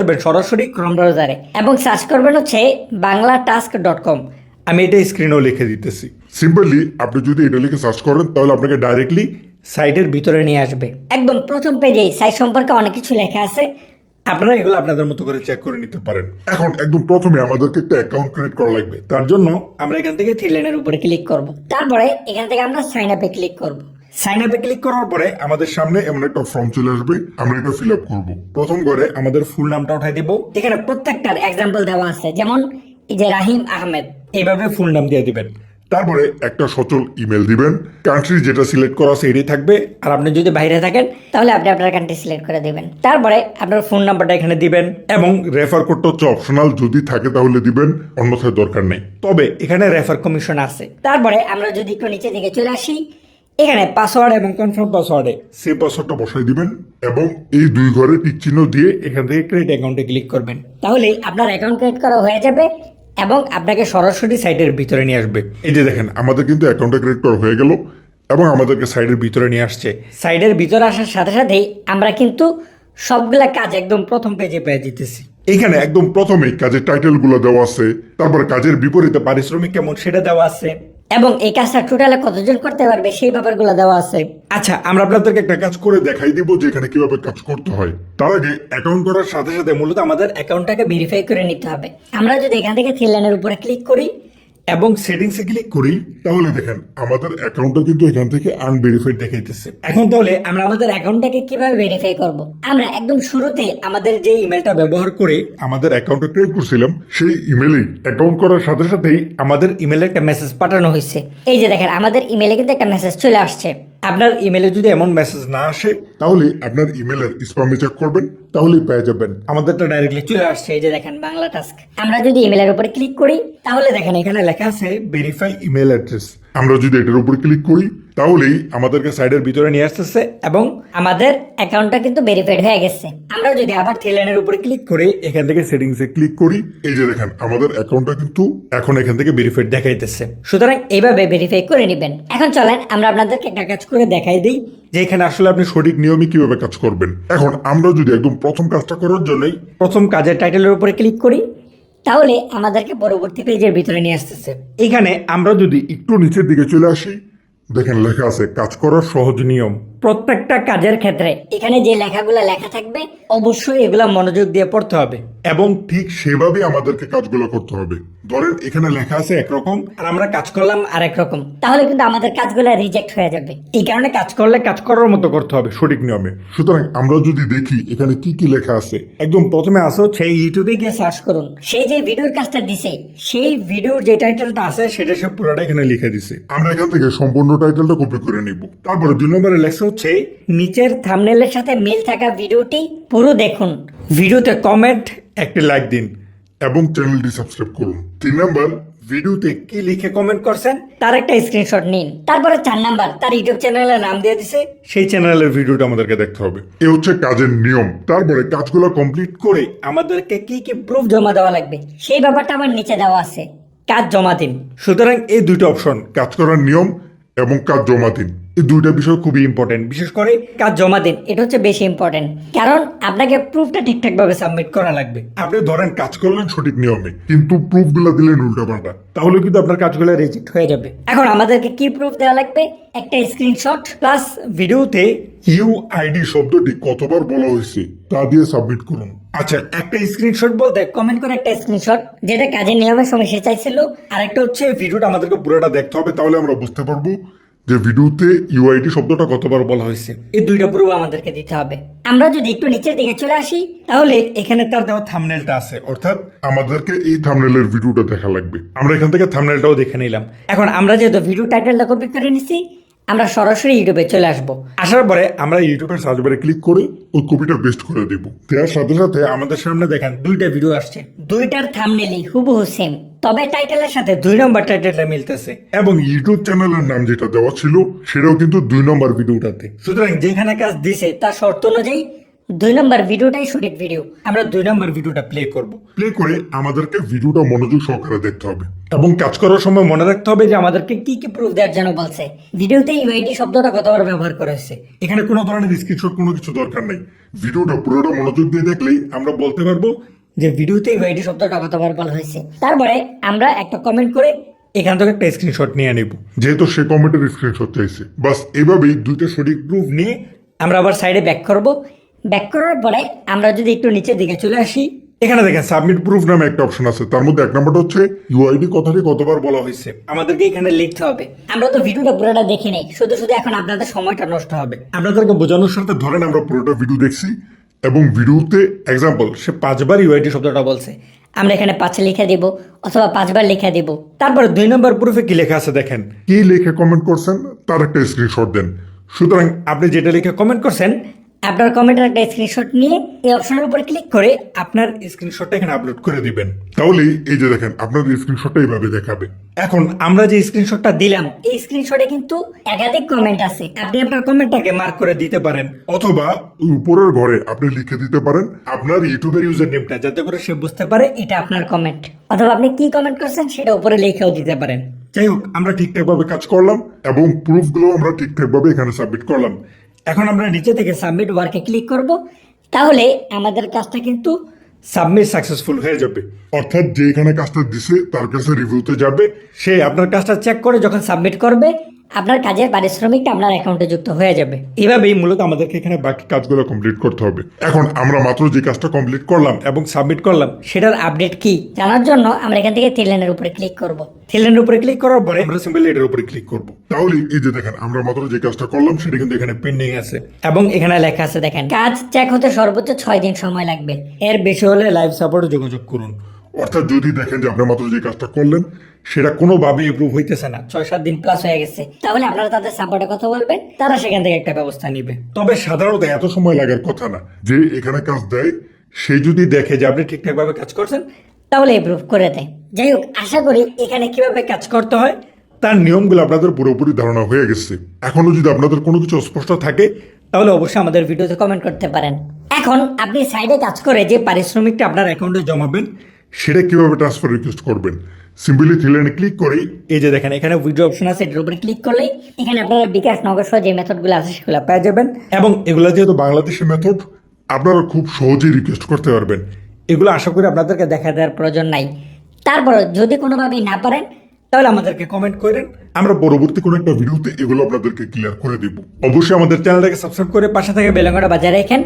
আসবেন সরাসরি ক্রোম ব্রাউজারে এবং সার্চ করবেন হচ্ছে banglaTask.com। আমি এটা স্ক্রিনেও লিখে দিতেছি। সিম্পলি আপনি যদি এটা লিখে সার্চ করেন তাহলে আপনাকে ডাইরেক্টলি সাইটের ভিতরে নিয়ে আসবে। একদম প্রথম পেজে সাইট সম্পর্কে অনেক কিছু লেখা আছে, আপনারা এগুলো আপনাদের মতো করে চেক করে নিতে পারেন। এখন একদম প্রথমে আমাদেরকে একটা অ্যাকাউন্ট ক্রিয়েট করা লাগবে। তার জন্য আমরা এখান থেকে থ্রি লাইনের উপরে ক্লিক করব। তারপরে এখান থেকে আমরা সাইন আপে ক্লিক করব। সাইন আপে ক্লিক করার পরে আমাদের সামনে এমন একটা ফর্ম চলে আসবে, আমরা এটা ফিল আপ করবো। প্রথম করে আমাদের ফুল নামটা উঠাই দিব। এখানে প্রত্যেকটার এক্সাম্পল দেওয়া আছে, যেমন এই যে রাহিম আহমেদ, এইভাবে ফুল নাম দিয়ে দিবেন। তারপরে একটা সচল ইমেল দিবেন, কান্ট্রি যেটা সিলেক্ট করা আছে এটাই থাকবে। আর আপনি যদি বাইরে থাকেন তাহলে আপনি আপনার কান্ট্রি সিলেক্ট করে দিবেন। তারপরে আপনার ফোন নাম্বারটা এখানে দিবেন এবং রেফার কোডটা হচ্ছে অপশনাল, যদি থাকে তাহলে দিবেন, অন্যথায় দরকার নেই। তবে এখানে রেফার কমিশন আছে। তারপরে আমরা যদি একটু নিচে দিকে চলে আসি, এখানে পাসওয়ার্ড এবং কনফার্ম পাসওয়ার্ডে সেই পাসওয়ার্ডটা বসাই দিবেন এবং এই দুই ঘরে টিক চিহ্ন দিয়ে এখান থেকে ক্রিয়েট অ্যাকাউন্টে ক্লিক করবেন। তাহলে আপনার অ্যাকাউন্ট ক্রিয়েট করা হয়ে যাবে এবং আপনাকে সরাসরি সাইটের ভিতরে নিয়ে আসবে। এই যে দেখেন আমাদের কিন্তু অ্যাকাউন্টটা ক্রিয়েট করা হয়ে গেল এবং আমাদেরকে সাইটের ভিতরে নিয়ে আসছে। সাইটের ভিতরে আসার সাথে সাথেই আমরা কিন্তু সবগুলা কাজ একদম প্রথম পেজে পেয়ে যেতেছি। এখানে একদম প্রথমেই কাজের টাইটেল গুলো দেওয়া আছে, তারপরে কাজের বিপরীতে পারিশ্রমিক কেমন সেটা দেওয়া আছে এবং এই কাজটা টোটালে কতজন করতে পারবে সেই ব্যাপারগুলো দেওয়া আছে। আচ্ছা, আমরা আপনাদেরকে একটা কাজ করে দেখাই দিব যে এখানে কিভাবে কাজ করতে হয়। তার আগে অ্যাকাউন্ট করার সাথে সাথে মূলত আমাদের অ্যাকাউন্টটাকে ভেরিফাই করে নিতে হবে। আমরা যদি এখান থেকে থ্রি লাইনের উপরে ক্লিক করি এবং সেটিংসে ক্লিক করি তাহলে দেখেন আমাদের অ্যাকাউন্টটা কিন্তু এখান থেকে আনভেরিফাইড দেখাইতেছে। এখন তাহলে আমরা আমাদের অ্যাকাউন্টটাকে কিভাবে ভেরিফাই করব? আমরা একদম শুরুতে আমাদের যে ইমেলটা ব্যবহার করে আমাদের অ্যাকাউন্টটা ক্রিয়েট করছিলাম সেই ইমেলেই অ্যাকাউন্ট করার সাথে সাথেই আমাদের ইমেলে একটা মেসেজ পাঠানো হয়েছে। এই যে দেখেন আমাদের ইমেলে কিন্তু একটা মেসেজ চলে আসছে। আপনার ইমেলে যদি এমন মেসেজ না আসে তাহলে আপনার ইমেলের স্প্যামে চেক করবেন, তাহলেই পেয়ে যাবেন। আমাদেরটা ডাইরেক্টলি চলে আসছে। এই যে দেখেন বাংলা টাস্ক। আমরা যদি ইমেলের উপরে ক্লিক করি তাহলে দেখেন এখানে লেখা আছে ভেরিফাই ইমেল অ্যাড্রেস। আমরা যদি এটার উপরে ক্লিক করি তাহলেই আমাদেরকে সাইডের ভিতরে নিয়ে আসতেছে এবং আমাদের অ্যাকাউন্টটা কিন্তু ভেরিফাইড হয়ে গেছে। আমরা যদি আবার থ্রি লাইনের উপরে ক্লিক করি, এখান থেকে সেটিংসে ক্লিক করি, এই যে দেখেন আমাদের অ্যাকাউন্টটা কিন্তু এখন এখান থেকে ভেরিফাইড দেখাইতেছে। সুতরাং এইভাবে ভেরিফাই করে নেবেন। এখন চলেন আমরা আপনাদেরকে একটা কাজ করে দেখাই দিই যে এখানে আসলে আপনি সঠিক নিয়মে কিভাবে কাজ করবেন। এখন আমরা যদি একদম প্রথম কাজটা করার জন্যই প্রথম কাজের টাইটেলের উপরে ক্লিক করি তাহলে আমাদেরকে পরবর্তী পেজের ভিতরে নিয়ে আসতেছে। এখানে আমরা যদি একটু নিচের দিকে চলে আসি, দেখেন লেখা আছে কাজ করার সহজ নিয়ম। প্রত্যেকটা কাজের ক্ষেত্রে এখানে যে লেখাগুলো লেখা থাকবে অবশ্যই এগুলা মনোযোগ দিয়ে পড়তে হবে এবং ঠিক সেভাবে আমাদেরকে কাজগুলো করতে হবে। ধরেন এখানে লেখা আছে একরকম আর আমরা কাজ করলাম আরেক রকম, তাহলে কিন্তু আমাদের কাজগুলো রিজেক্ট হয়ে যাবে। এই কারণে কাজ করলে কাজ করার মতো করতে হবে সঠিক নিয়মে। সুতরাং আমরা যদি দেখি এখানে কি কি লেখা আছে, একদম প্রথমে আসো সেই ইউটিউবে গিয়ে সার্চ করুন। সেই যে ভিডিওর কাজটা দিছে সেই ভিডিওর যে টাইটেলটা আছে সেটা সব পুরোটা এখানে লিখে দিছে। আমরা এখান থেকে সম্পূর্ণ টাইটেলটা কপি করে নিব। তারপরে 2 নম্বরে লেখা হচ্ছে নিচের থাম্বনেলের সাথে মিল থাকা ভিডিওটি পুরো দেখুন, ভিডিওতে কমেন্ট একটি লাইক দিন এবং চ্যানেলটি সাবস্ক্রাইব করুন। 3 নাম্বার, ভিডিওতে কি লিখে কমেন্ট করছেন তার একটা স্ক্রিনশট নিন। তারপরে 4 নাম্বার, তার ইউটিউব চ্যানেলের নাম দিয়ে দিছে, সেই চ্যানেলের ভিডিওটা আমাদেরকে দেখতে হবে। এ হচ্ছে কাজের নিয়ম। তারপরে কাজগুলো কমপ্লিট করে আমাদেরকে কি কি প্রুফ জমা দেওয়া লাগবে সেই ব্যাপারটা আমার নিচে দেওয়া আছে, কাজ জমা দিন। সুতরাং এই দুইটা অপশন, কাজ করার নিয়ম এবং কাজ জমা দিন, এই দুইটা বিষয় খুবই ইম্পর্টেন্ট। বিশেষ করে কাজ জমা দিন, এটা হচ্ছে বেশি ইম্পর্টেন্ট, কারণ আপনাকে প্রুফটা ঠিকঠাক ভাবে সাবমিট করা লাগবে। আপনি ধরেন কাজ করলেন সঠিক নিয়মে কিন্তু প্রুফ গুলো দিলেন উল্টাপাল্টা, তাহলে কিন্তু আপনার কাজগুলো রিজেক্ট হয়ে যাবে। এখন আমাদেরকে কি প্রুফ দেওয়া লাগবে? একটা স্ক্রিনশট প্লাস ভিডিওতে ইউআইডি শব্দটি কতবার বলা হয়েছে তা দিয়ে সাবমিট করুন। আচ্ছা, একটা স্ক্রিনশট বলতে কমেন্ট করে একটা স্ক্রিনশট যেটা কাজের নিয়মের সময় সে চাইছিল, আর একটা হচ্ছে ভিডিওটা আমাদেরকে পুরোটা দেখতে হবে, তাহলে আমরা বুঝতে পারবো যে ভিডিওতে ইউআইডি শব্দটা কতবার বলা হয়েছে। এই দুইটা প্রুফ আমাদেরকে দিতে হবে। আমরা যদি একটু নিচের দিকে চলে আসি তাহলে এখানে তার দেওয়া থাম্বনেলটা আছে, অর্থাৎ আমাদেরকে এই থাম্বনেলের ভিডিওটা দেখা লাগবে। আমরা এখান থেকে থাম্বনেলটাও দেখে নিলাম। এখন আমরা যেহেতু ভিডিও টাইটেলটা কপি করে নিছি, আমরা সরাসরি ইউটিউবে চলে আসবো। আসার পরে আমরা ইউটিউবের সার্চ বারে ক্লিক করে ওই কপিটা পেস্ট করে দেব। দেওয়ার সাথে সাথে আমাদের সামনে দেখেন দুইটা ভিডিও আসছে, দুইটার থাম্বনেলই হুবহু সেম, তবে টাইটেলের সাথে 2 নম্বর টাইটেলটা মিলতেছে এবং ইউটিউব চ্যানেলের নাম যেটা দেওয়া ছিল সেটাও কিন্তু 2 নম্বর ভিডিওটাতে। সুতরাং যেখানে কাজ দিছে তার শর্ত অনুযায়ী 2 নম্বর ভিডিওটাই সঠিক ভিডিও। আমরা 2 নম্বর ভিডিওটা প্লে করব। প্লে করে আমাদেরকে ভিডিওটা মনোযোগ সহকারে দেখতে হবে। এবং কাজ করার সময় মনে রাখতে হবে যে আমাদেরকে কি কি প্রুফ দেওয়ার জন্য বলছে। ভিডিওতে ইউআইডি শব্দটা কতবার ব্যবহার করা হয়েছে। এখানে কোনো ধরনের স্ক্রিনশট কোনো কিছু দরকার নেই। ভিডিওটা পুরোটা মনোযোগ দিয়ে দেখলেই আমরা বলতে পারবো যে ভিডিওতে ইউআইডি শব্দটা কতবার বলা হয়েছে। তারপরে আমরা একটা কমেন্ট করে এখান থেকে একটা স্ক্রিনশট নিয়ে নিব। যেহেতু সে কমেন্টের স্ক্রিনশট চাইছে, বাস এভাবেই দুইটা সঠিক প্রুফ নিয়ে আমরা আবার সাইডে ব্যাক করব। ব্যাক করার পরে আমরা যদি একটু নিচের দিকে চলে আসি, এখানে দেখেন সাবমিট প্রুফ নামে একটা অপশন আছে। তার মধ্যে 1 নম্বরটা হচ্ছে ইউআইডি কথাটি কতবার বলা হয়েছে আমাদেরকে এখানে লিখতে হবে। আমরা তো ভিডিওটা পুরোটা দেখি নাই, শুধু শুধু এখন আপনাদের সময়টা নষ্ট হবে। আপনাদেরকে বোঝানোর সাথে ধরেন আমরা পুরোটা ভিডিও দেখছি এবং ভিডিওতে এক্সাম্পল সে 5 বার ইউআইডি শব্দটা বলছে, আমরা এখানে 5 লিখে দেব অথবা 5 বার লিখে দেব। তারপর 2 নম্বর প্রুফে কি লেখা আছে দেখেন। কি লিখে কমেন্ট করছেন তার একটা স্ক্রিনশট দেন। সুতরাং আপনি যেটা লিখে কমেন্ট করছেন আপনার কমেন্টের একটা স্ক্রিনশট নিয়ে এই অপশনের উপরে ক্লিক করে আপনার স্ক্রিনশটটা এখানে আপলোড করে দিবেন। তাহলে এই যে দেখেন আপনার স্ক্রিনশটটা এইভাবে দেখাবে। এখন আমরা যে স্ক্রিনশটটা দিলাম এই স্ক্রিনশটে কিন্তু একাধিক কমেন্ট আছে। আপনি আপনার কমেন্টটাকে মার্ক করে দিতে পারেন অথবা উপরের ঘরে আপনি লিখে দিতে পারেন আপনার ইউটিউবের ইউজার নেমটা, যাতে করে সে বুঝতে পারে এটা আপনার কমেন্ট। অথবা আপনি কি কমেন্ট করছেন সেটা উপরে লিখেও দিতে পারেন। যাই হোক, আমরা ঠিকঠাক ভাবে কাজ করলাম এবং প্রুফগুলো আমরা ঠিকঠাক ভাবে এখানে সাবমিট করলাম। এখন আমরা নিচে থেকে সাবমিট ওয়ার্কে ক্লিক করব। তাহলে আমাদের কাজটা কিন্তু সাবমিট সাকসেসফুল হয়ে যাবে। অর্থাৎ যে এখানে কাজটা দিছে তার কাছে রিভিউতে যাবে, সে আপনার কাজটা চেক করে যখন সাবমিট করবে আপনার কাজের পারিশ্রমিকটা আপনার অ্যাকাউন্টে যুক্ত হয়ে যাবে। এভাবেই মূলত আমাদেরকে এখানে বাকি কাজগুলো কমপ্লিট করতে হবে। এখন আমরা মাত্র যে কাজটা কমপ্লিট করলাম এবং সাবমিট করলাম সেটার আপডেট কি জানার জন্য আমরা এখান থেকে থ্রি লাইনের উপরে ক্লিক করব। থ্রি লাইনের উপরে ক্লিক করার পরে আমরা সিম্পলি এটার উপরে ক্লিক করব। তাহলে এই যে দেখেন আমরা মাত্র যে কাজটা করলাম সেটা কিন্তু এখানে পেন্ডিং আছে এবং এখানে লেখা আছে দেখেন কাজ চেক হতে সর্বোচ্চ 6 দিন সময় লাগবে, এর বেশি হলে লাইভ সাপোর্টে যোগাযোগ করুন। অর্থাৎ যদি দেখেন যে আপনি মাত্র যে কাজটা করলেন সেটা কোনোভাবেই এপ্রুভ হইতেছে না, 6-7 দিন প্লাস হয়ে গেছে, তাহলে আপনারা তাদের সাপোর্টে কথা বলবেন, তারা সেখান থেকে একটা ব্যবস্থা নিবে। তবে সাধারণত এত সময় লাগার কথা না। যে এখানে কাজ দেয় সে যদি দেখে যে আপনি ঠিকঠাক ভাবে কাজ করছেন তাহলে এপ্রুভ করে দেয়। যাই হোক, আশা করি এখানে কিভাবে কাজ করতে হয় তার নিয়মগুলো আপনাদের পুরোপুরি ধারণা হয়ে গেছে। এখনো যদি আপনাদের কোনো কিছু অস্পষ্ট থাকে তাহলে অবশ্যই আমাদের ভিডিওতে কমেন্ট করতে পারেন। এখন আপনি সাইডে কাজ করে যে পারিশ্রমিকটা আপনার অ্যাকাউন্টে জমাবেন সেটা কিভাবে ট্রান্সফার রিকোয়েস্ট করবেন, সিম্পলি থ্রি লাইনে ক্লিক করেই এই যে দেখেন এখানে ভিডিও অপশন আছে, এটার উপরে ক্লিক করলেই এখানে আপনারা বিকাশ নগদ সহ যে মেথডগুলো আছে সেগুলো পেয়ে যাবেন। এবং এগুলো যেহেতু বাংলাদেশি মেথড আপনারা খুব সহজেই রিকোয়েস্ট করতে পারবেন। এগুলো আশা করি আপনাদেরকে দেখা দেওয়ার প্রয়োজন নাই। তারপর যদি কোনোভাবেই না পারেন তাহলে আমাদেরকে কমেন্ট করেন, আমরা পরবর্তী কোনো একটা ভিডিওতে এগুলো আপনাদেরকে ক্লিয়ার করে দিব। অবশ্যই আমাদের চ্যানেলটাকে সাবস্ক্রাইব করে পাশে থেকে বেল আইকনটা বাজায় রাখেন।